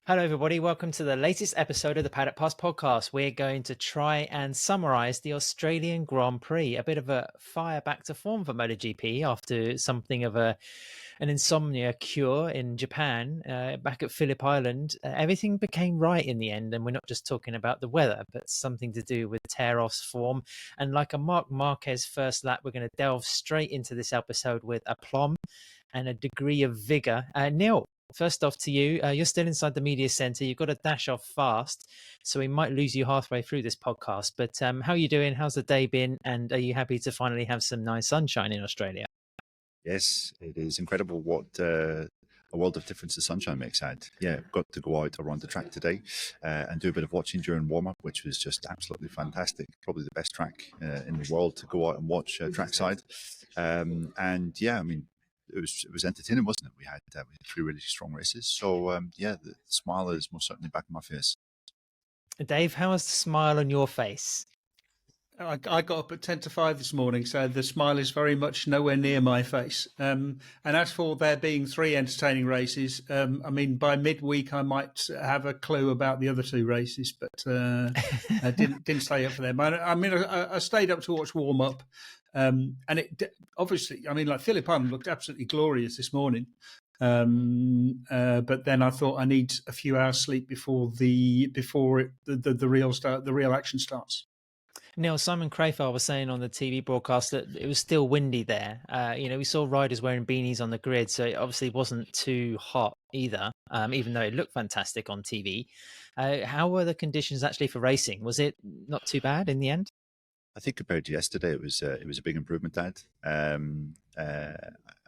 Hello, everybody. Welcome to the latest episode of the Paddock Pass podcast. We're going to try and summarise the Australian Grand Prix. A bit of a fire back to form for MotoGP after something of an insomnia cure in Japan, back at Phillip Island. Everything became right in the end, and we're not just talking about the weather, but something to do with tear-offs form. And like a Marc Marquez first lap, we're going to delve straight into this episode with aplomb and a degree of vigour. Neil, first off to you, you're still inside the media centre. You've got to dash off fast, so we might lose you halfway through this podcast. But how are you doing? How's the day been? And are you happy to finally have some nice sunshine in Australia? Yes, it is incredible what a world of difference the sunshine makes. Yeah, got to go out around the track today and do a bit of watching during warm-up, which was just absolutely fantastic. Probably the best track in the world to go out and watch trackside. And yeah, I mean, it was entertaining, wasn't it? We had 3 really strong races. So yeah, the smile is most certainly back on my face. Dave, how is the smile on your face? I got up at 10 to 5 this morning, so the smile is very much nowhere near my face. And as for there being 3 entertaining races, I mean, by midweek I might have a clue about the other 2 races, but I didn't stay up for them. I mean, I stayed up to watch warm up, and it obviously, I mean, like Phillip Island looked absolutely glorious this morning. But then I thought I need a few hours sleep before the real action starts. Neil, Simon Crayfell was saying on the TV broadcast that it was still windy there. We saw riders wearing beanies on the grid, so it obviously wasn't too hot either, even though it looked fantastic on TV. How were the conditions actually for racing? Was it not too bad in the end? I think compared to yesterday, it was a big improvement, Dad. I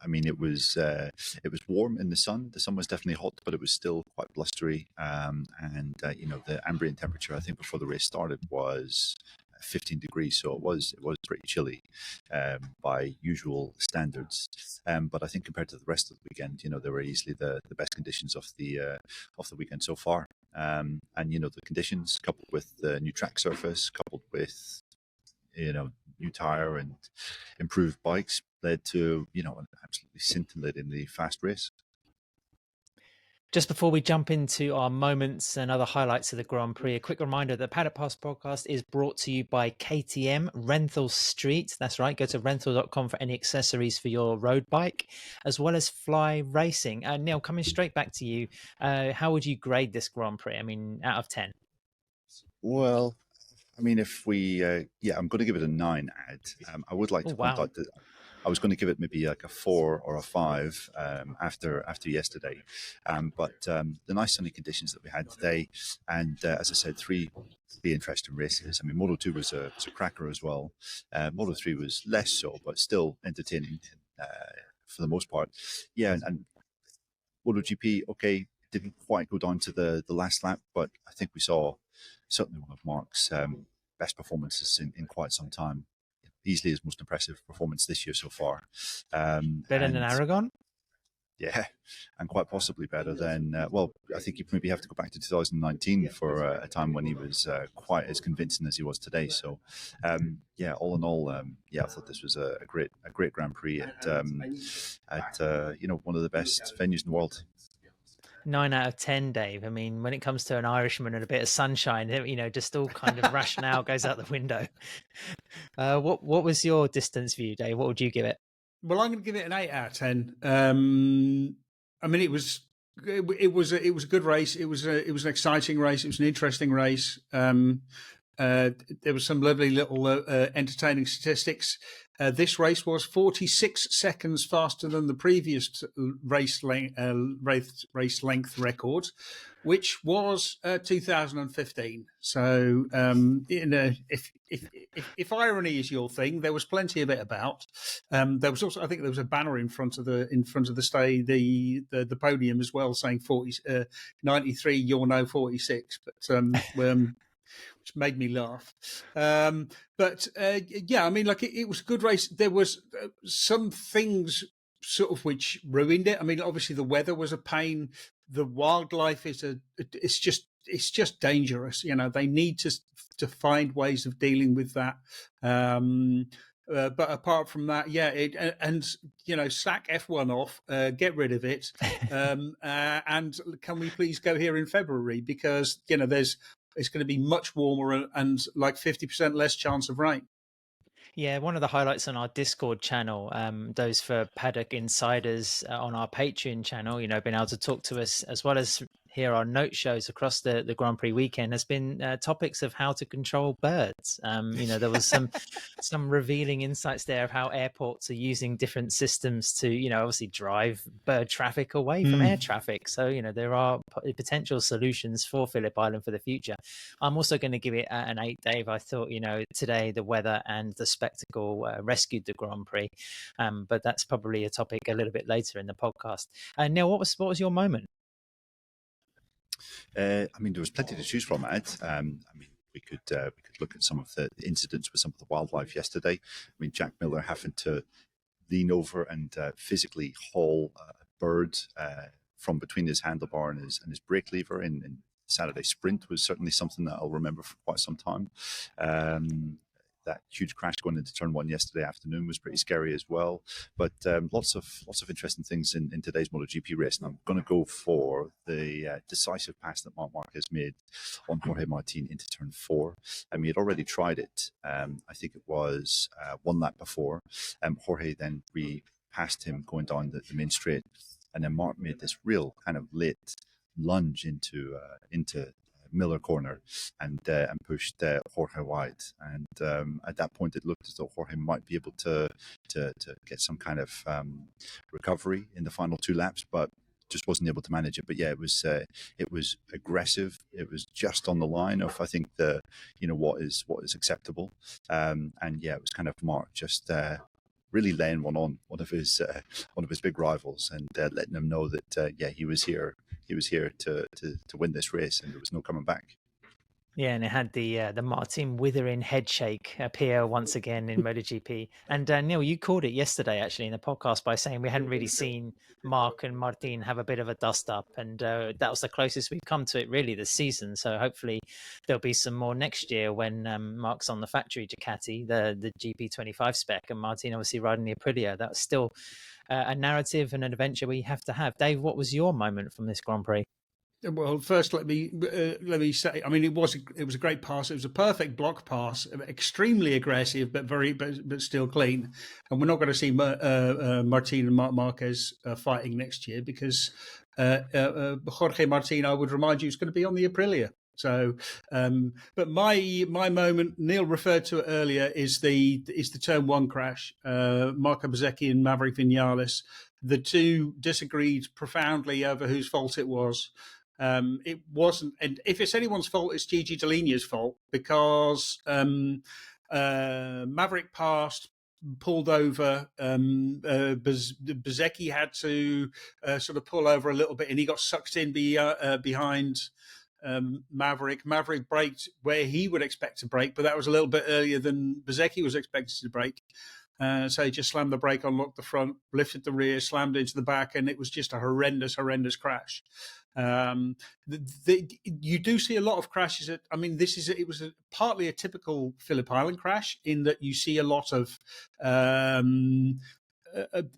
mean, it was warm in the sun. The sun was definitely hot, but it was still quite blustery. The ambient temperature, I think, before the race started was 15 degrees, so it was pretty chilly by usual standards. But I think compared to the rest of the weekend, they were easily the best conditions of the weekend so far. And the conditions coupled with the new track surface, coupled with new tire and improved bikes led to an absolutely scintillatingly fast race. Just before we jump into our moments and other highlights of the Grand Prix, a quick reminder that Paddock Pass podcast is brought to you by KTM Renthal Street. That's right. Go to renthal.com for any accessories for your road bike, as well as Fly Racing. Neil, coming straight back to you, how would you grade this Grand Prix? I mean, out of 10. Well, I mean, if we, I'm going to give it a 9. I would like to point out that I was going to give it maybe like a 4 or a 5 after yesterday, but the nice sunny conditions that we had today, and as I said, 3 really interesting races. I mean, Moto 2 was a cracker as well. Moto 3 was less so, but still entertaining for the most part. Yeah, and MotoGP, okay, didn't quite go down to the last lap, but I think we saw certainly one of Marc's best performances in quite some time. Easily his most impressive performance this year so far. Better than Aragon? Yeah, and quite possibly better than, I think you maybe have to go back to 2019 for a time when he was quite as convincing as he was today. So, all in all, I thought this was a great Grand Prix at one of the best venues in the world. 9 out of 10, Dave. I mean, when it comes to an Irishman and a bit of sunshine, just all kind of rationale goes out the window. What was your distance view, Dave? What would you give it? Well, I'm going to give it an 8 out of 10. I mean, it was a good race. It was an exciting race. It was an interesting race. There was some lovely little entertaining statistics. This race was 46 seconds faster than the previous race length record, which was 2015. So, if irony is your thing, there was plenty of it about. There was also, I think, there was a banner in front of the the podium as well, saying 93. You're no 46, but which made me laugh. I mean, like it was a good race. There was some things sort of which ruined it. I mean, obviously the weather was a pain. The wildlife it's just dangerous. They need to find ways of dealing with that. but apart from that, and sack F1 off, get rid of it, and can we please go here in February, because it's going to be much warmer and like 50% less chance of rain. Yeah, one of the highlights on our Discord channel, those for Paddock insiders on our Patreon channel, being able to talk to us as well as hear our note shows across the Grand Prix weekend, has been topics of how to control birds. There was some revealing insights there of how airports are using different systems to, obviously drive bird traffic away from air traffic. So, there are potential solutions for Phillip Island for the future. I'm also going to give it an 8, Dave. I thought, today the weather and the spectacle rescued the Grand Prix, but that's probably a topic a little bit later in the podcast. Neil, what was your moment? There was plenty to choose from, Ed. We could look at some of the incidents with some of the wildlife yesterday. Jack Miller having to lean over and physically haul a bird from between his handlebar and his brake lever in Saturday Sprint was certainly something that I'll remember for quite some time. That huge crash going into turn 1 yesterday afternoon was pretty scary as well. But lots of interesting things in today's MotoGP race. And I'm going to go for the decisive pass that Marc Marquez made on Jorge Martin into turn 4. He had already tried it. I think it was 1 lap before. Jorge then passed him going down the main straight. And then Marc made this real kind of late lunge into Miller corner and pushed Jorge wide, and at that point it looked as though Jorge might be able to get some kind of recovery in the final 2 laps, but just wasn't able to manage it. But yeah, it was aggressive. It was just on the line of, I think, the what is acceptable, and yeah, it was kind of Marc just really laying one of his big rivals, and letting them know that he was here to win this race, and there was no coming back. Yeah, and it had the Martin withering head shake appear once again in MotoGP. And Neil, you called it yesterday, actually, in the podcast by saying we hadn't really seen Marc and Martin have a bit of a dust-up, and that was the closest we've come to it, really, this season. So hopefully there'll be some more next year when Marc's on the factory Ducati, the GP25 spec, and Martin obviously riding the Aprilia. That's still a narrative and an adventure we have to have. Dave, what was your moment from this Grand Prix? Well, first, let me say, it was a great pass. It was a perfect block pass, extremely aggressive, but still clean. And we're not going to see Martin and Marc Marquez fighting next year, because Jorge Martin, I would remind you, is going to be on the Aprilia. So, but my moment, Neil referred to it earlier, is the turn 1 crash. Marco Bezzecchi and Maverick Vinales, the two disagreed profoundly over whose fault it was. It wasn't, and if it's anyone's fault, it's Gigi Dall'Igna's fault, because Maverick passed, pulled over. Bezzecchi had to sort of pull over a little bit, and he got sucked in behind Maverick. Maverick braked where he would expect to brake, but that was a little bit earlier than Bezzecchi was expected to brake. So he just slammed the brake, unlocked the front, lifted the rear, slammed into the back, and it was just a horrendous crash. You do see a lot of crashes. It was partly a typical Phillip Island crash, in that you see a lot of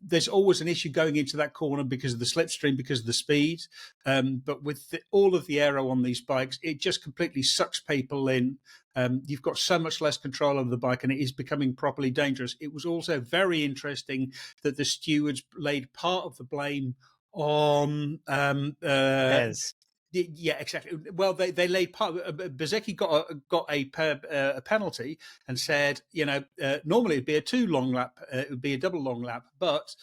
there's always an issue going into that corner because of the slipstream, because of the speed. But with all of the aero on these bikes, it just completely sucks people in. You've got so much less control of the bike, and it is becoming properly dangerous. It was also very interesting that the stewards laid part of the blame on Yes. Yeah, exactly. Well, they laid part. Bezzecchi got a penalty and said, normally it'd be a 2 long lap, it would be a double long lap, but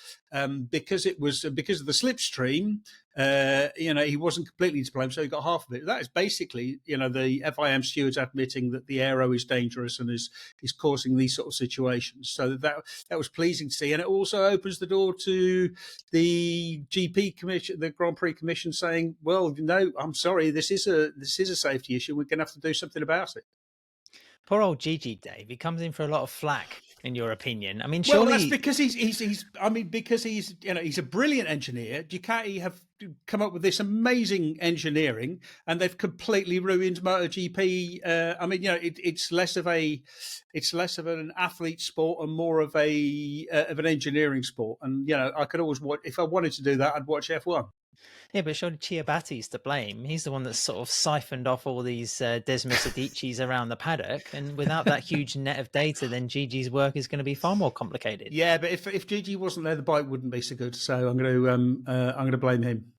because of the slipstream, he wasn't completely to blame, so he got half of it. That is basically, the FIM stewards admitting that the aero is dangerous and is causing these sort of situations. So that was pleasing to see, and it also opens the door to the GP commission, the Grand Prix commission, saying, "Well, no, I'm sorry, this is a safety issue. We're going to have to do something about it." Poor old Gigi, Dave. He comes in for a lot of flack, in your opinion. Surely... Well, that's because he's a brilliant engineer. Ducati have come up with this amazing engineering, and they've completely ruined MotoGP. I mean, it's less of an athlete sport and more of an engineering sport. And I could always watch, if I wanted to do that, I'd watch F1. Yeah, but surely Ciabatti's to blame. He's the one that's sort of siphoned off all these Desmos Adichis around the paddock, and without that huge net of data, then Gigi's work is going to be far more complicated. Yeah, but if Gigi wasn't there, the bike wouldn't be so good. So I'm going to blame him.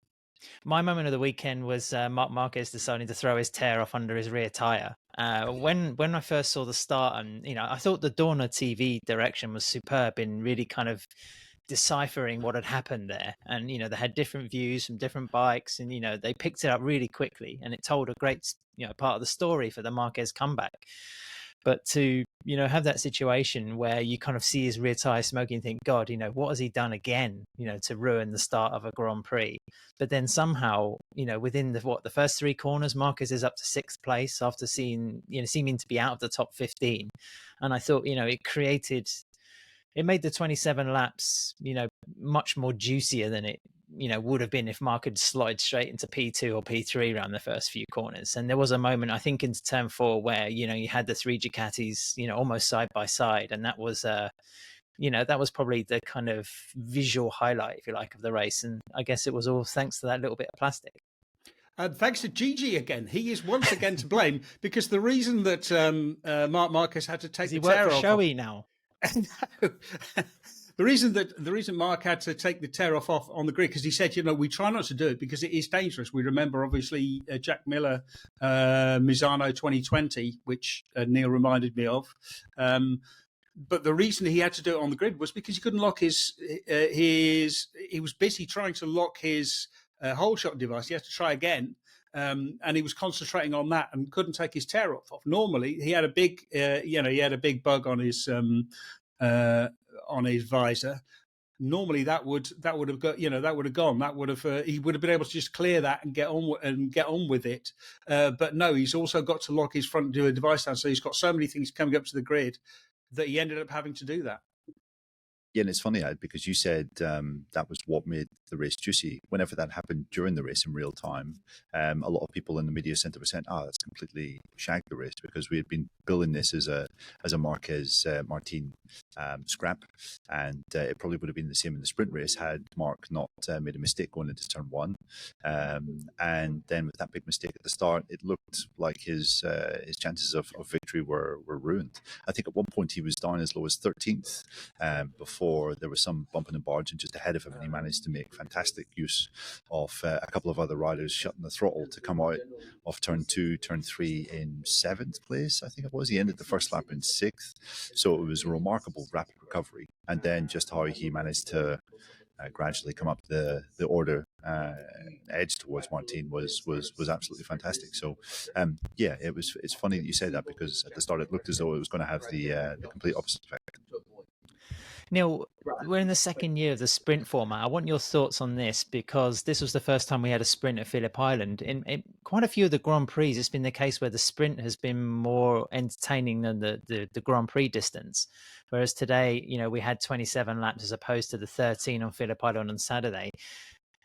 My moment of the weekend was Marc Marquez deciding to throw his tear off under his rear tire. When I first saw the start, and I thought the Dorna TV direction was superb in really kind of deciphering what had happened there. And they had different views from different bikes, and they picked it up really quickly, and it told a great part of the story for the Marquez comeback. But to have that situation where you kind of see his rear tire smoking and think, God, what has he done again, to ruin the start of a Grand Prix? But then somehow, within the first three corners, Marquez is up to sixth place after seeming to be out of the top 15. And I thought, it made the 27 laps, much more juicier than it, would have been if Mark had slotted straight into P2 or P3 around the first few corners. And there was a moment, I think, into turn 4 where, you had the three Ducatis, almost side by side. And that was, that was probably the kind of visual highlight, if you like, of the race. And I guess it was all thanks to that little bit of plastic. Thanks to Gigi again. He is once again to blame, because the reason that Marc Marquez had to take the tear off. Showy now. No. The reason Mark had to take the tear off on the grid, because he said, we try not to do it because it is dangerous. We remember, obviously, Jack Miller, Misano 2020, which Neil reminded me of. But the reason he had to do it on the grid was because he couldn't lock his. He was busy trying to lock his hole shot device. He had to try again. And he was concentrating on that and couldn't take his tear off. Normally, he had a big bug on his visor. Normally, that would have got that would have gone. That would have he would have been able to just clear that and get on with it. But no, he's also got to lock his front device down. So he's got so many things coming up to the grid that he ended up having to do that. Yeah, and it's funny, Ed, because you said that was what made the race juicy. Whenever that happened during the race in real time, a lot of people in the media centre were saying, that's completely shagged the race, because we had been billing this as a Marquez Martin scrap, and it probably would have been the same in the sprint race had Marc not made a mistake going into turn 1. And then with that big mistake at the start, it looked like his chances of victory were ruined. I think at one point he was down as low as 13th before there was some bumping and barging just ahead of him, and he managed to make fantastic use of a couple of other riders shutting the throttle to come out of turn 2, turn 3 in 7th place, I think it was. He ended the first lap in 6th, so it was a remarkable rapid recovery. And then just how he managed to gradually come up the order edge towards Martin was absolutely fantastic. So it's funny that you say that, because at the start it looked as though it was going to have the complete opposite effect. Neil, we're in the second year of the sprint format. I want your thoughts on this, because this was the first time we had a sprint at Phillip Island. In quite a few of the Grand Prix, it's been the case where the sprint has been more entertaining than the Grand Prix distance. Whereas today, we had 27 laps as opposed to the 13 on Phillip Island on Saturday.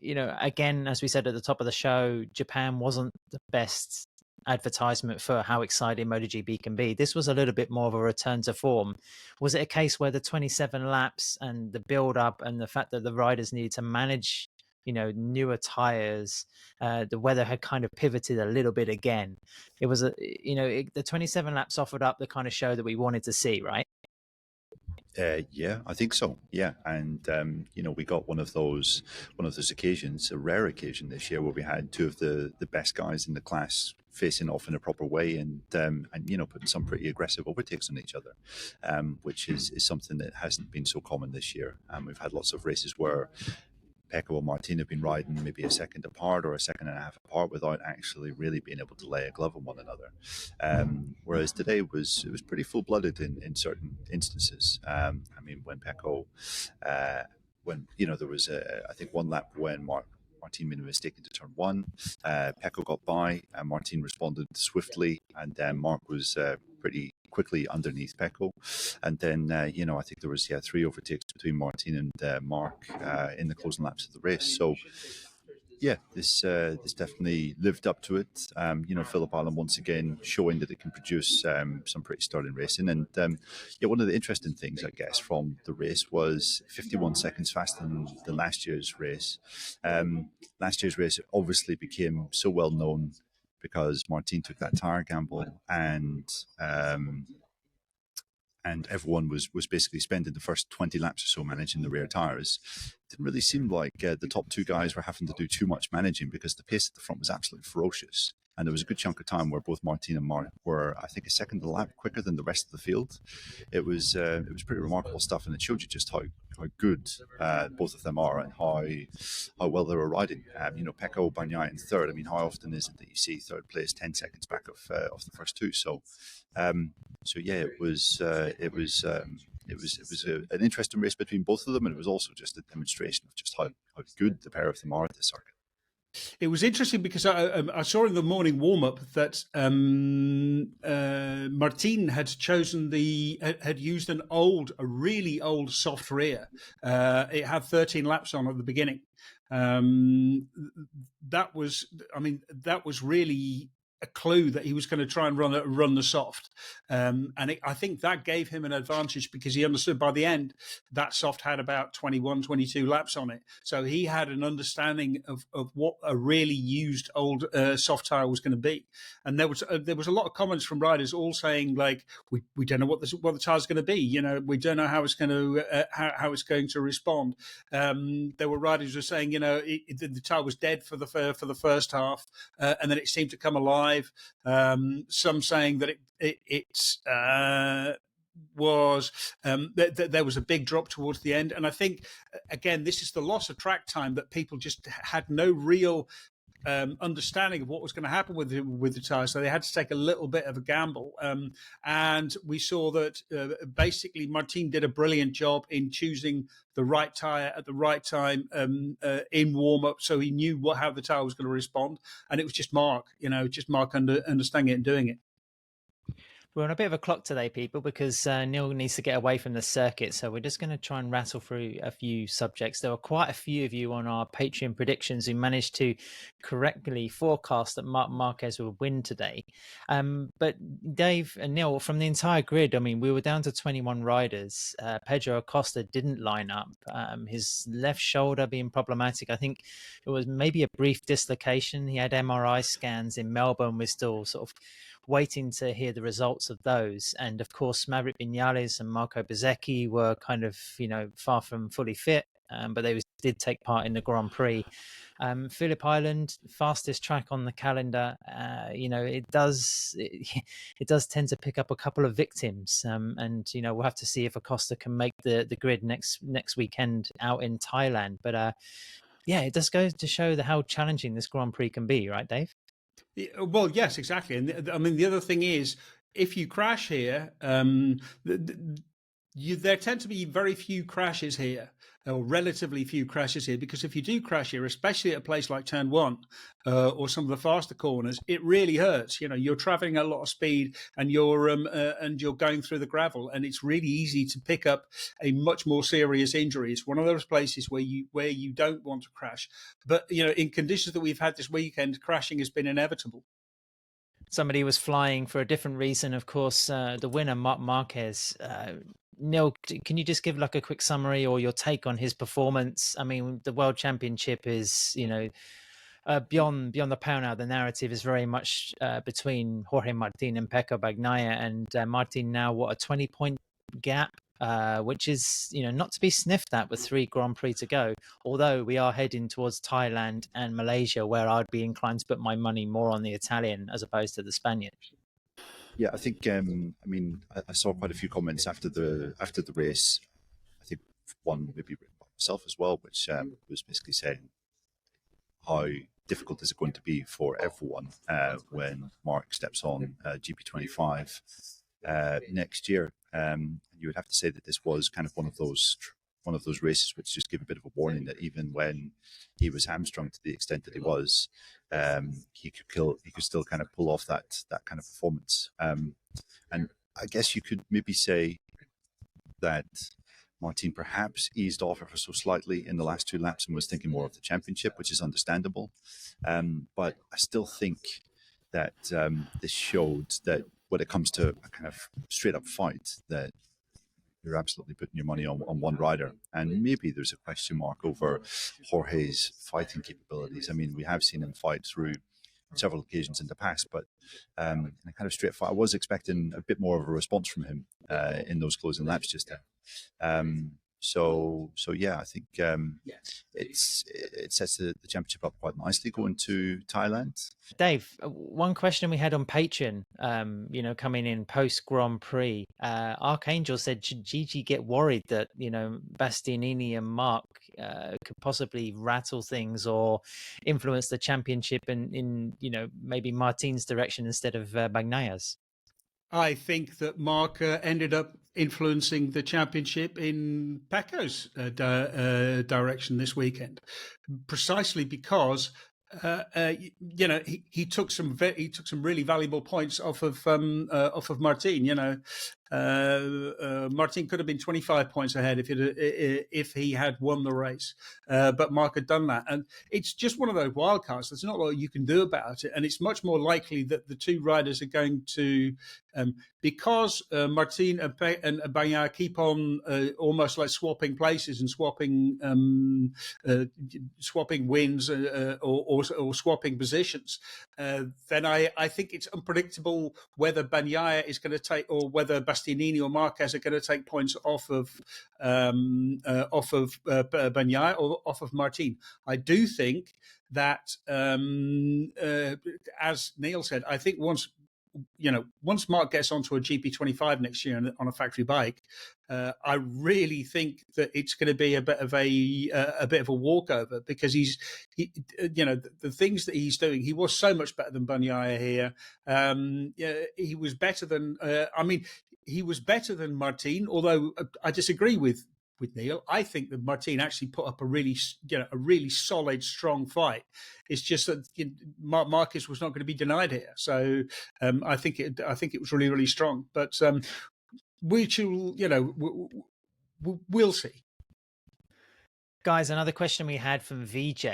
Again, as we said at the top of the show, Japan wasn't the best advertisement for how exciting MotoGP can be. This was a little bit more of a return to form. Was it a case where the 27 laps and the build up and the fact that the riders needed to manage, newer tires, the weather had kind of pivoted a little bit again? It was the 27 laps offered up the kind of show that we wanted to see, right? Yeah, I think so. Yeah, and we got one of those occasions, a rare occasion this year, where we had two of the best guys in the class facing off in a proper way, and putting some pretty aggressive overtakes on each other, which is something that hasn't been so common this year. We've had lots of races where Pecco and Martin have been riding maybe a second apart or a second and a half apart without actually really being able to lay a glove on one another. Whereas today was pretty full-blooded in certain instances. When Pecco, there was I think one lap when Martin made a mistake into turn 1. Pecco got by, and Martin responded swiftly, and then Marc was pretty quickly underneath Pecco. And then, I think there was 3 overtakes between Martin and Marc in the closing laps of the race. So yeah, this definitely lived up to it. Phillip Island once again showing that it can produce some pretty sterling racing. And one of the interesting things, I guess, from the race was 51 seconds faster than the last year's race. Last year's race obviously became so well known because Martin took that tire gamble, and everyone was basically spending the first 20 laps or so managing the rear tires. It didn't really seem like the top two guys were having to do too much managing because the pace at the front was absolutely ferocious. And there was a good chunk of time where both Martin and Marc were, I think, a second a lap quicker than the rest of the field. It was pretty remarkable stuff, and it showed you just how good both of them are and how well they were riding. Pecco, Bagnaia in third. I mean, how often is it that you see third place 10 seconds back of the first two? So yeah, it was an interesting race between both of them, and it was also just a demonstration of just how good the pair of them are at the circuit. It was interesting because I saw in the morning warm-up that Martin had chosen had used a really old soft rear. It had 13 laps on at the beginning. That was really a clue that he was going to try and run the soft, I think that gave him an advantage because he understood by the end that soft had about 21, 22 laps on it. So he had an understanding of what a really used old soft tire was going to be. And there was a lot of comments from riders all saying like, we don't know what the tire is going to be. We don't know how it's going to how it's going to respond. There were riders who were saying the tire was dead for the first half, and then it seemed to come alive. Some saying that there was a big drop towards the end, and I think again this is the loss of track time that people just had no real understanding of what was going to happen with the tire, so they had to take a little bit of a gamble. And we saw that basically Martin did a brilliant job in choosing the right tire at the right time in warm up, so he knew how the tire was going to respond. And it was just Marc, understanding it and doing it. We're on a bit of a clock today, people, because Neil needs to get away from the circuit. So we're just going to try and rattle through a few subjects. There were quite a few of you on our Patreon predictions who managed to correctly forecast that Marc Marquez would win today. But Dave and Neil, from the entire grid, I mean, we were down to 21 riders. Pedro Acosta didn't line up. His left shoulder being problematic. I think it was maybe a brief dislocation. He had MRI scans in Melbourne. We're still sort of waiting to hear the results of those. And of course, Maverick Vinales and Marco Bezzecchi were kind of, far from fully fit, but they did take part in the Grand Prix. Phillip Island, fastest track on the calendar. It does tend to pick up a couple of victims. And we'll have to see if Acosta can make the grid next weekend out in Thailand. But it does go to show how challenging this Grand Prix can be, right, Dave? Well, yes, exactly. And the other thing is, if you crash here, there tend to be very few crashes here, or relatively few crashes here, because if you do crash here, especially at a place like Turn 1 or some of the faster corners, it really hurts. You're traveling at a lot of speed, and you're going through the gravel, and it's really easy to pick up a much more serious injury. It's one of those places where you don't want to crash. But in conditions that we've had this weekend, crashing has been inevitable. Somebody was flying for a different reason, of course. The winner, Marc Marquez. Neil, can you just give like a quick summary or your take on his performance? I mean, the World Championship is, beyond the pale now. The narrative is very much between Jorge Martin and Pecco Bagnaia, and Martin now, a 20-point gap, which is, not to be sniffed at with 3 Grand Prix to go. Although we are heading towards Thailand and Malaysia, where I'd be inclined to put my money more on the Italian as opposed to the Spaniard. Yeah, I think. I saw quite a few comments after the race. I think one maybe written by myself as well, which was basically saying how difficult is it going to be for everyone when Marc steps on GP25 next year. You would have to say that this was kind of one of those races which just give a bit of a warning that even when he was hamstrung to the extent that he was, he could still kind of pull off that kind of performance. And I guess you could maybe say that Martin perhaps eased off ever so slightly in the last 2 laps and was thinking more of the championship, which is understandable. But I still think that this showed that when it comes to a kind of straight up fight, that you're absolutely putting your money on one rider. And maybe there's a question mark over Jorge's fighting capabilities. I mean, we have seen him fight through several occasions in the past, but in a kind of straight fight, I was expecting a bit more of a response from him in those closing laps just then. So yeah, I think it sets the championship up quite nicely going to Thailand. Dave, one question we had on Patreon, coming in post Grand Prix, Archangel said, should Gigi get worried that, Bastianini and Marc could possibly rattle things or influence the championship in maybe Martin's direction instead of Bagnaya's? I think that Marc ended up influencing the championship in Pecco's direction this weekend, precisely because he took some really valuable points off of Martin. Martin could have been 25 points ahead if he had won the race, but Marc had done that, and it's just one of those wild cards. There's not a lot you can do about it, and it's much more likely that the two riders are going to, because Martin and Bagnaia keep on almost like swapping places and swapping wins or swapping positions. Then I think it's unpredictable whether Bagnaia is going to take, or whether Bastianini or Marquez are going to take points off of Bagnaia or off of Martin. I do think that, as Neil said, I think once Marc gets onto a GP25 next year on a factory bike, I really think that it's going to be a bit of a walkover, because the things that he's doing, he was so much better than Bagnaia here. He was better than, he was better than Martin, although I disagree with Neil. I think that Martin actually put up a really solid, strong fight. It's just that Marquez was not going to be denied here. So I think it was really, really strong. But we'll see. Guys, another question we had from VJ.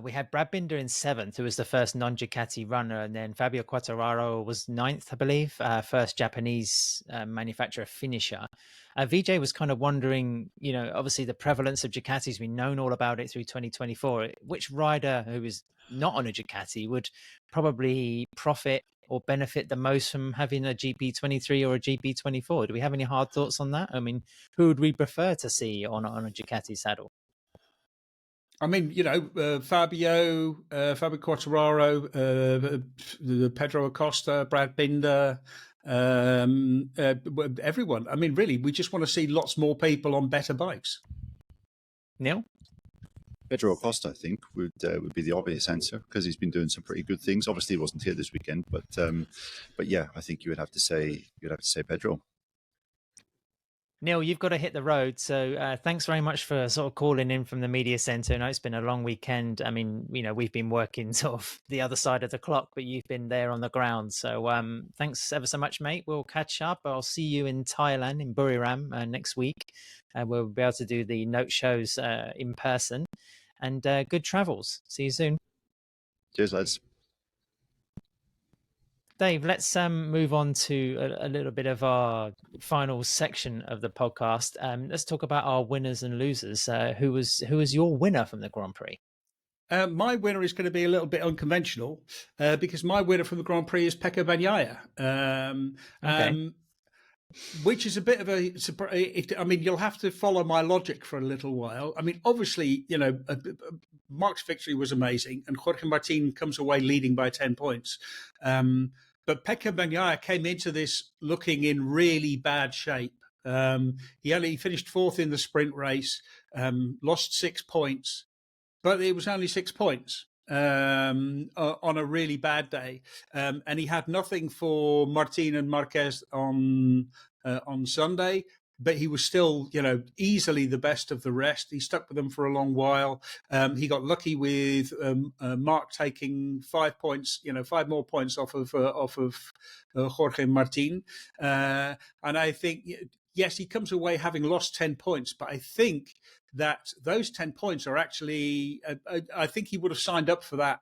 We had Brad Binder in 7th, who was the first non-Ducati runner, and then Fabio Quartararo was 9th, I believe, first Japanese manufacturer finisher. VJ was kind of wondering, obviously the prevalence of Ducatis, we've known all about it through 2024. Which rider who is not on a Ducati would probably profit or benefit the most from having a GP23 or a GP24? Do we have any hard thoughts on that? I mean, who would we prefer to see on a Ducati saddle? I mean, Fabio Quartararo, Pedro Acosta, Brad Binder, everyone. I mean, really, we just want to see lots more people on better bikes. Neil? Pedro Acosta, I think, would be the obvious answer, because he's been doing some pretty good things. Obviously, he wasn't here this weekend, but yeah, I think you would have to say Pedro. Neil, you've got to hit the road. So thanks very much for sort of calling in from the media centre. I know it's been a long weekend. I mean, we've been working sort of the other side of the clock, but you've been there on the ground. So thanks ever so much, mate. We'll catch up. I'll see you in Thailand, in Buriram next week. We'll be able to do the note shows in person. And good travels. See you soon. Cheers, lads. Dave, let's move on to a little bit of our final section of the podcast. Let's talk about our winners and losers. Who was your winner from the Grand Prix? My winner is going to be a little bit unconventional because my winner from the Grand Prix is Pecco Bagnaia. Okay. Which is a bit of a surprise. I mean, you'll have to follow my logic for a little while. I mean, obviously, Marc's victory was amazing, and Jorge Martin comes away leading by 10 points. But Pecco Bagnaia came into this looking in really bad shape. He finished 4th in the sprint race, lost 6 points, but it was only 6 points. On a really bad day, and he had nothing for Martin and Marquez on Sunday, but he was still, easily the best of the rest. He stuck with them for a long while. He got lucky with Marc taking 5 points, 5 more points off of Jorge Martin, and I think yes, he comes away having lost 10 points, but I think that those 10 points are actually, I think he would have signed up for that.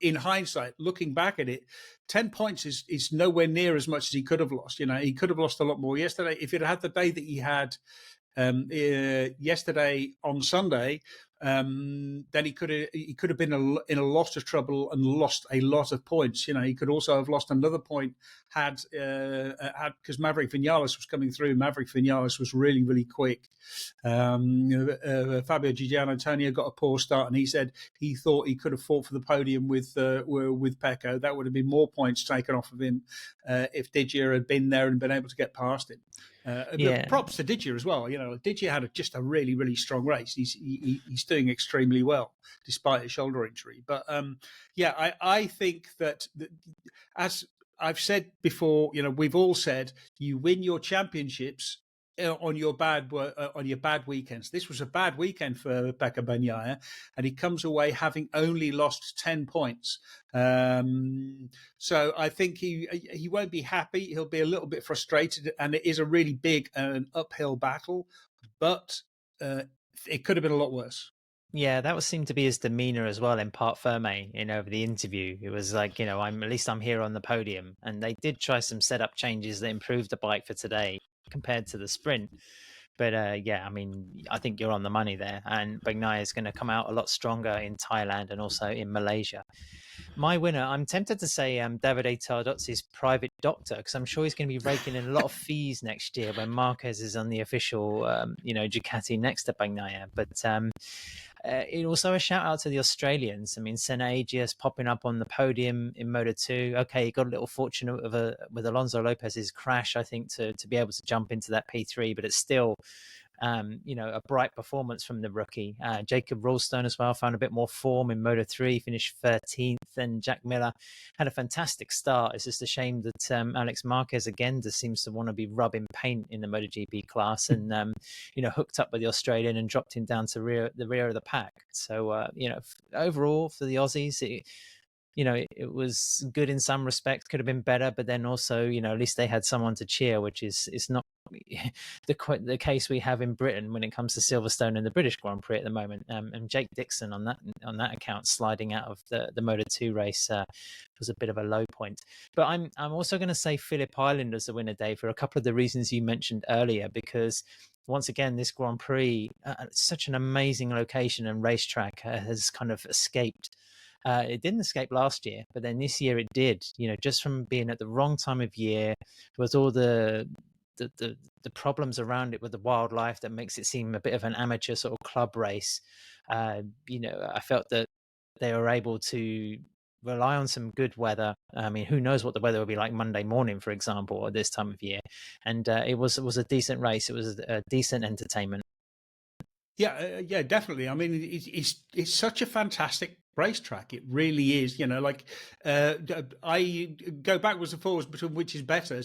In hindsight, looking back at it, 10 points is nowhere near as much as he could have lost. He could have lost a lot more yesterday. If he'd had the day that he had yesterday on Sunday, then he could have been in a lot of trouble and lost a lot of points. He could also have lost another point had because Maverick Vinales was coming through. Maverick Vinales was really, really quick. Fabio Gianantonio got a poor start, and he said he thought he could have fought for the podium with Pecco. That would have been more points taken off of him if Didier had been there and been able to get past him. Props to Didier as well. Didier had just a really, really strong race. He's doing extremely well despite his shoulder injury. But I think that as I've said before, we've all said you win your championships on your bad weekends. This was a bad weekend for Pecco Bagnaia, and he comes away having only lost 10 points. So I think he won't be happy. He'll be a little bit frustrated, and it is a really big and uphill battle, but it could have been a lot worse. Yeah, that seemed to be his demeanor as well in Part Ferme, over the interview. It was like, I'm here on the podium. And they did try some setup changes that improved the bike for today compared to the sprint. But I think you're on the money there. And Bagnaia is going to come out a lot stronger in Thailand and also in Malaysia. My winner, I'm tempted to say Davide Tardozzi's private doctor, because I'm sure he's going to be raking in a lot of fees next year when Marquez is on the official, Ducati next to Bagnaia. But it also a shout out to the Australians. I mean, Senna Agius popping up on the podium in Moto2. Okay, he got a little fortunate with Alonso Lopez's crash, I think, to be able to jump into that P3, but it's still a bright performance from the rookie. Jacob Ralston as well found a bit more form in Moto3, finished 13th, and Jack Miller had a fantastic start. It's just a shame that Alex Marquez again just seems to want to be rubbing paint in the MotoGP class and hooked up with the Australian and dropped him down to the rear of the pack. So overall for the Aussies, it was good in some respects, could have been better, but then also, at least they had someone to cheer, which is not the case we have in Britain when it comes to Silverstone and the British Grand Prix at the moment. And Jake Dixon on that account sliding out of the Moto2 race was a bit of a low point. But I'm also going to say Phillip Island as the winner, Dave, for a couple of the reasons you mentioned earlier, because once again, this Grand Prix, such an amazing location and racetrack, has kind of escaped. It didn't escape last year, but then this year it did, just from being at the wrong time of year with all the problems around it with the wildlife that makes it seem a bit of an amateur sort of club race. I felt that they were able to rely on some good weather. I mean, who knows what the weather will be like Monday morning, for example, or this time of year. And it was a decent race. It was a decent entertainment. Yeah, definitely. I mean, it's such a fantastic racetrack. It really is. I go backwards and forwards between which is better,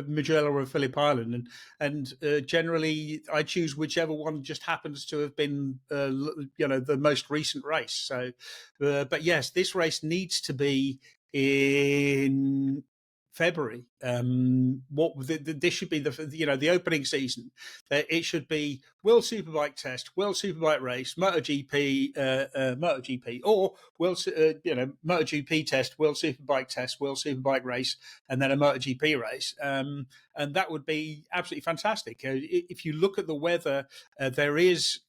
Mugello or Phillip Island, and generally I choose whichever one just happens to have been, the most recent race. So, but yes, this race needs to be in February. This should be the opening season. It should be World Superbike Test, World Superbike Race, MotoGP, or MotoGP Test, World Superbike Test, World Superbike Race, and then a MotoGP race. And that would be absolutely fantastic. If you look at the weather, there is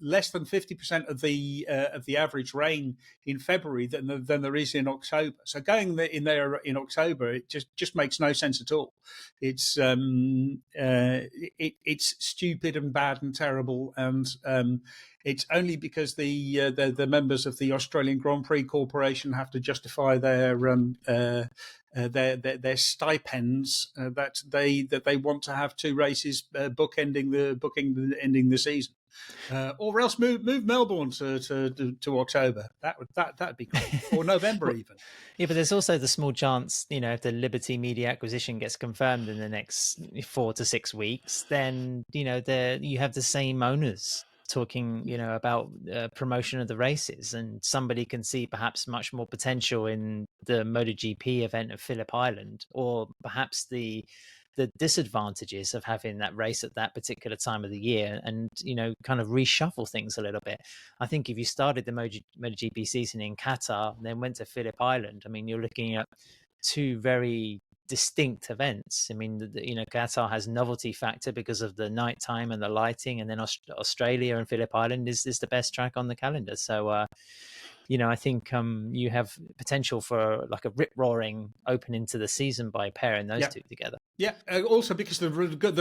less than 50% of the average rain in February than there is in October. So going in there in October, it just makes no sense at all. It's it's stupid and bad and terrible, and it's only because the members of the Australian Grand Prix Corporation have to justify their stipends that they want to have two races bookending the season. Or else move Melbourne to October. That'd be great, or November even. Yeah, but there's also the small chance, if the Liberty Media acquisition gets confirmed in the next 4 to 6 weeks, then you have the same owners talking, about promotion of the races, and somebody can see perhaps much more potential in the MotoGP event of Phillip Island, or perhaps the the disadvantages of having that race at that particular time of the year, and kind of reshuffle things a little bit. I think if you started the MotoGP season in Qatar and then went to Phillip Island, I mean, you're looking at two very distinct events. I mean, Qatar has novelty factor because of the nighttime and the lighting, and then Australia and Phillip Island is the best track on the calendar. So, I think you have potential for like a rip-roaring opening to the season by pairing those two together. Yeah, also because the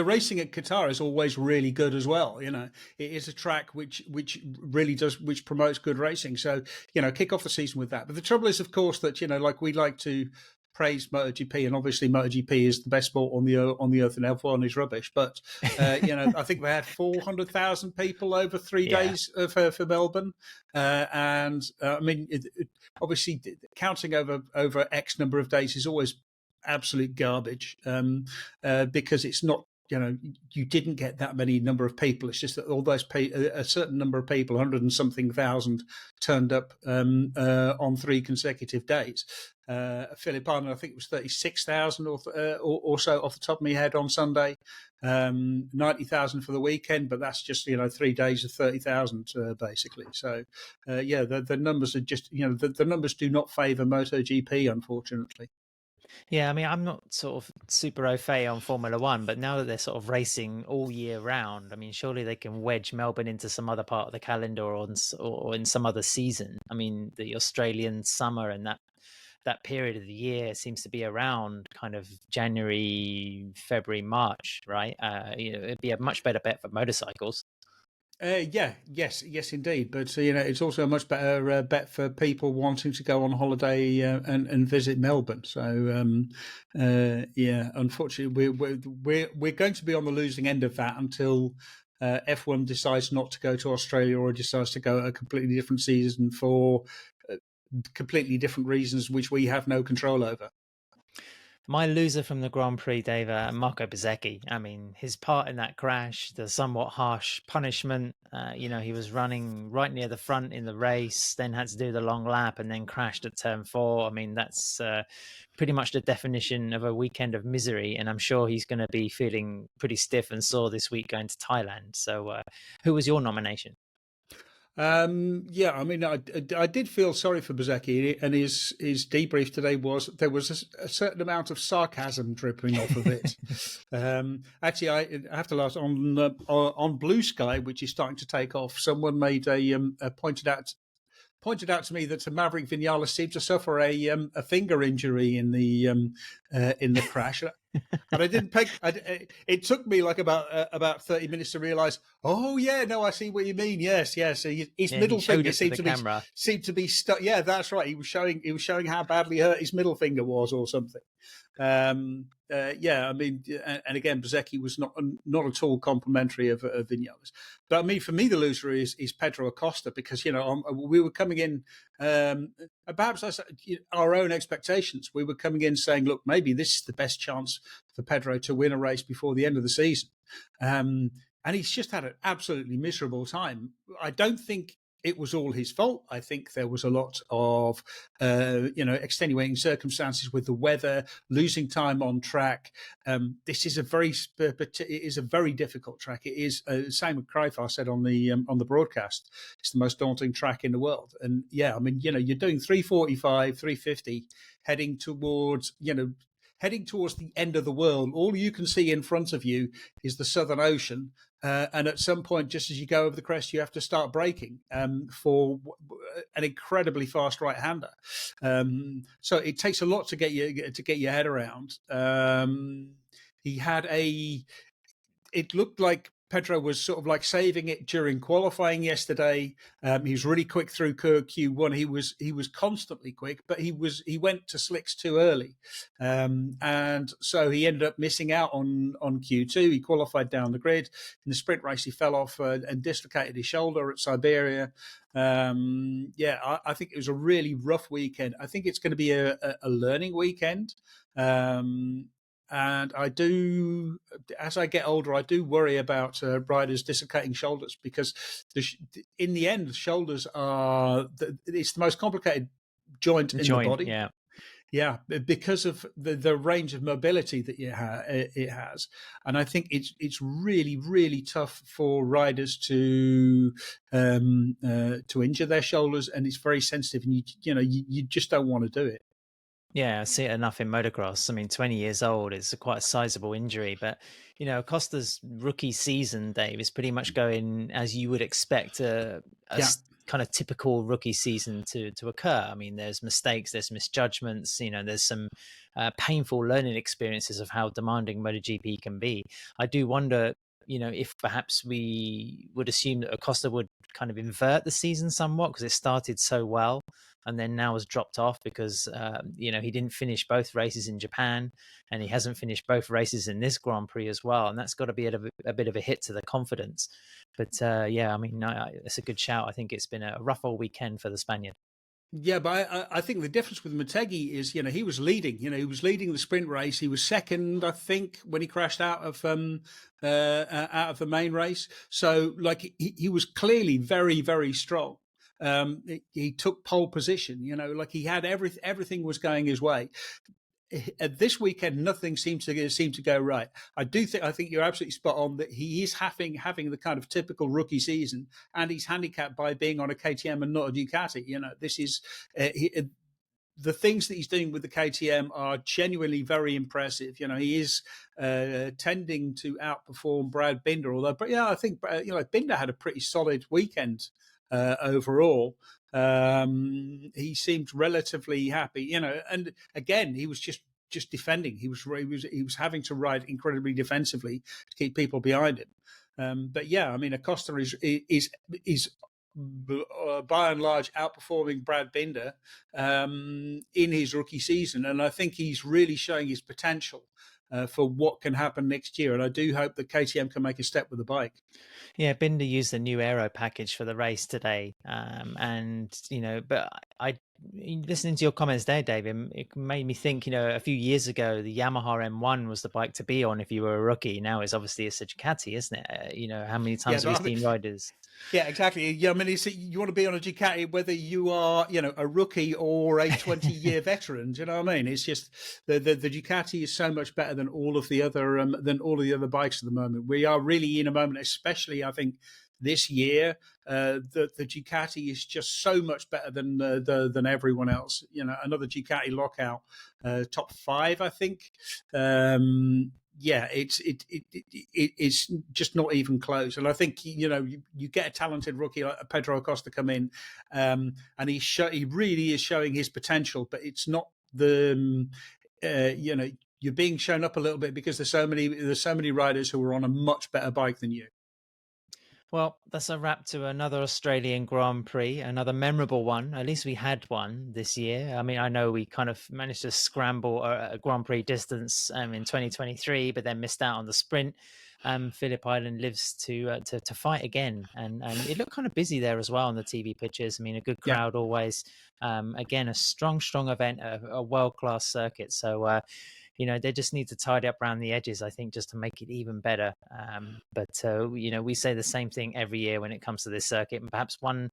racing at Qatar is always really good as well. It is a track which really which promotes good racing. So kick off the season with that. But the trouble is, of course, that like we like to praise MotoGP, and obviously MotoGP is the best sport on the earth, and F1 is rubbish. But I think they had 400,000 people over 3 days for Melbourne, and I mean, obviously counting over X number of days is always absolute garbage, because it's not. You didn't get that many number of people. It's just that all those a certain number of people, 100 and something thousand, turned up on 3 consecutive days. Phillip Island, I think it was 36,000 or so off the top of my head on Sunday. 90,000 for the weekend, but that's just 3 days of 30,000 basically. So the numbers are just the numbers do not favour MotoGP, unfortunately. Yeah, I mean, I'm not sort of super au fait on Formula One, but now that they're sort of racing all year round, I mean, surely they can wedge Melbourne into some other part of the calendar or in some other season. I mean, the Australian summer and that period of the year seems to be around kind of January, February, March, right? It'd be a much better bet for motorcycles. Yes, indeed. But it's also a much better bet for people wanting to go on holiday and visit Melbourne. So unfortunately, we're going to be on the losing end of that until F1 decides not to go to Australia or decides to go a completely different season for completely different reasons, which we have no control over. My loser from the Grand Prix, Dave, Marco Bezzecchi. I mean, his part in that crash, the somewhat harsh punishment. He was running right near the front in the race, then had to do the long lap, and then crashed at turn 4. I mean, that's pretty much the definition of a weekend of misery. And I'm sure he's going to be feeling pretty stiff and sore this week going to Thailand. So, who was your nomination? I mean, I did feel sorry for Bezzecchi, and his debrief today was there was a certain amount of sarcasm dripping off of it. Actually, I have to laugh on Blue Sky, which is starting to take off. Someone made pointed out to me that Maverick Vinales seemed to suffer a finger injury in the crash. And I didn't pick. It took me like about 30 minutes to realise. Oh yeah, no, I see what you mean. Yes. His middle finger seemed to be stuck. Yeah, that's right. He was showing how badly hurt his middle finger was, or something. I mean, and again, Bezzecchi was not at all complimentary of Vinales. But I mean, for me, the loser is Pedro Acosta, because we were coming in, perhaps our own expectations. We were coming in saying, look, maybe this is the best chance for Pedro to win a race before the end of the season, and he's just had an absolutely miserable time. I don't think it was all his fault. I think there was a lot of, extenuating circumstances with the weather, losing time on track. This is a very difficult track. It is, same with Cryfar said on the broadcast, it's the most daunting track in the world. And yeah, I mean, you're doing 345, 350, heading towards the end of the world. All you can see in front of you is the Southern Ocean. And at some point, just as you go over the crest, you have to start braking for an incredibly fast right-hander. So it takes a lot to get your head around. It looked like Pedro was sort of like saving it during qualifying yesterday. He was really quick through Q1. He was constantly quick, but he went to slicks too early, and so he ended up missing out on Q2. He qualified down the grid. In the sprint race, he fell off and dislocated his shoulder at Siberia. I think it was a really rough weekend. I think it's going to be a learning weekend. And I do, as I get older, I do worry about riders dislocating shoulders, because in the end, shoulders it's the most complicated joint in the body. Yeah. Yeah, because of the range of mobility that it has, and I think it's really tough for riders to injure their shoulders, and it's very sensitive, and you just don't want to do it. Yeah, I see it enough in motocross. I mean, 20 years old is quite a sizable injury, but Acosta's rookie season, Dave, is pretty much going as you would expect Yeah. Kind of typical rookie season to occur. I mean, there's mistakes, there's misjudgments, there's some painful learning experiences of how demanding MotoGP can be. I do wonder, if perhaps we would assume that Acosta would kind of invert the season somewhat because it started so well and then now has dropped off because he didn't finish both races in Japan and he hasn't finished both races in this Grand Prix as well, and that's got to be a bit of a hit to the confidence. But yeah, I mean, it's a good shout. I think it's been a rough old weekend for the Spaniard. Yeah, but I think the difference with Motegi is, he was leading. He was leading the sprint race. He was second, I think, when he crashed out of the main race. So, like, he was clearly very, very strong. He took pole position. Like he had everything was going his way. This weekend, nothing seemed to go right. I think you're absolutely spot on that he is having the kind of typical rookie season, and he's handicapped by being on a KTM and not a Ducati. This is the things that he's doing with the KTM are genuinely very impressive. He is tending to outperform Brad Binder, but yeah, I think Binder had a pretty solid weekend overall. He seemed relatively happy, and again, he was just defending. He was having to ride incredibly defensively to keep people behind him. But yeah, I mean, Acosta is by and large outperforming Brad Binder in his rookie season, and I think he's really showing his potential for what can happen next year. And I do hope that KTM can make a step with the bike. Yeah, Binder used the new aero package for the race today, but I listening to your comments there, David, it made me think. A few years ago, the Yamaha M1 was the bike to be on if you were a rookie. Now it's obviously a Ducati, isn't it? How many times have we seen riders? Yeah, exactly. Yeah, I mean, you want to be on a Ducati whether you are, a rookie or a 20-year veteran. Do you know what I mean? It's just the Ducati is so much better than all of the other bikes at the moment. We are really in a moment, especially I think this year, the Ducati is just so much better than everyone else. Another Ducati lockout, top 5, I think. Yeah, it's just not even close. And I think you get a talented rookie like Pedro Acosta come in, and he really is showing his potential. But it's not you're being shown up a little bit because there's so many riders who are on a much better bike than you. Well, that's a wrap to another Australian Grand Prix, another memorable one. At least we had one this year. I mean, I know we kind of managed to scramble a Grand Prix distance in 2023, but then missed out on the sprint. Phillip Island lives to fight again, and it looked kind of busy there as well on the TV pictures. I mean, a good crowd always. Again, a strong event, a world-class circuit. So. They just need to tidy up around the edges, I think, just to make it even better. But we say the same thing every year when it comes to this circuit, and perhaps one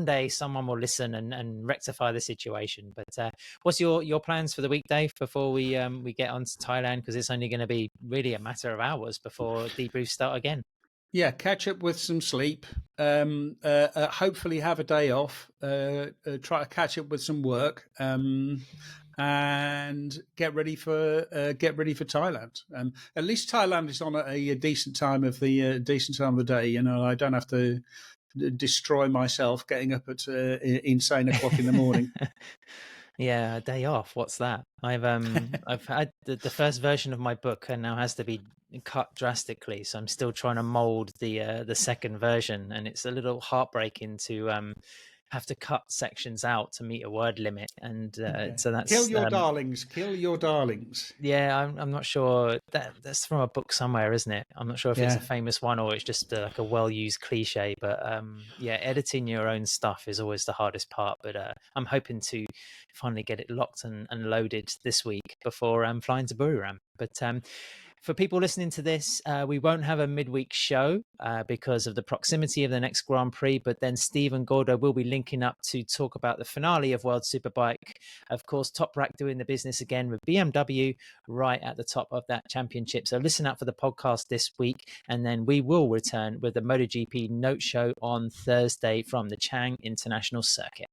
day someone will listen and rectify the situation. But what's your plans for the week, Dave, before we get on to Thailand? Because it's only going to be really a matter of hours before debriefs start again. Yeah, catch up with some sleep. Hopefully have a day off. Try to catch up with some work. And get ready for Thailand. At least Thailand is on a decent time of the day. I don't have to destroy myself getting up at insane o'clock in the morning. Yeah, a day off. What's that? I've had the first version of my book and now has to be cut drastically. So I'm still trying to mold the second version, and it's a little heartbreaking to have to cut sections out to meet a word limit, and so that's kill your darlings. Yeah, I'm not sure that's from a book somewhere, isn't it? I'm not sure if it's a famous one or it's just like a well-used cliche, but yeah, editing your own stuff is always the hardest part, but I'm hoping to finally get it locked and loaded this week before flying to Buriram. But for people listening to this, we won't have a midweek show because of the proximity of the next Grand Prix, but then Steve and Gordo will be linking up to talk about the finale of World Superbike. Of course, Top Rack doing the business again with BMW right at the top of that championship. So listen out for the podcast this week, and then we will return with the MotoGP note show on Thursday from the Chang International Circuit.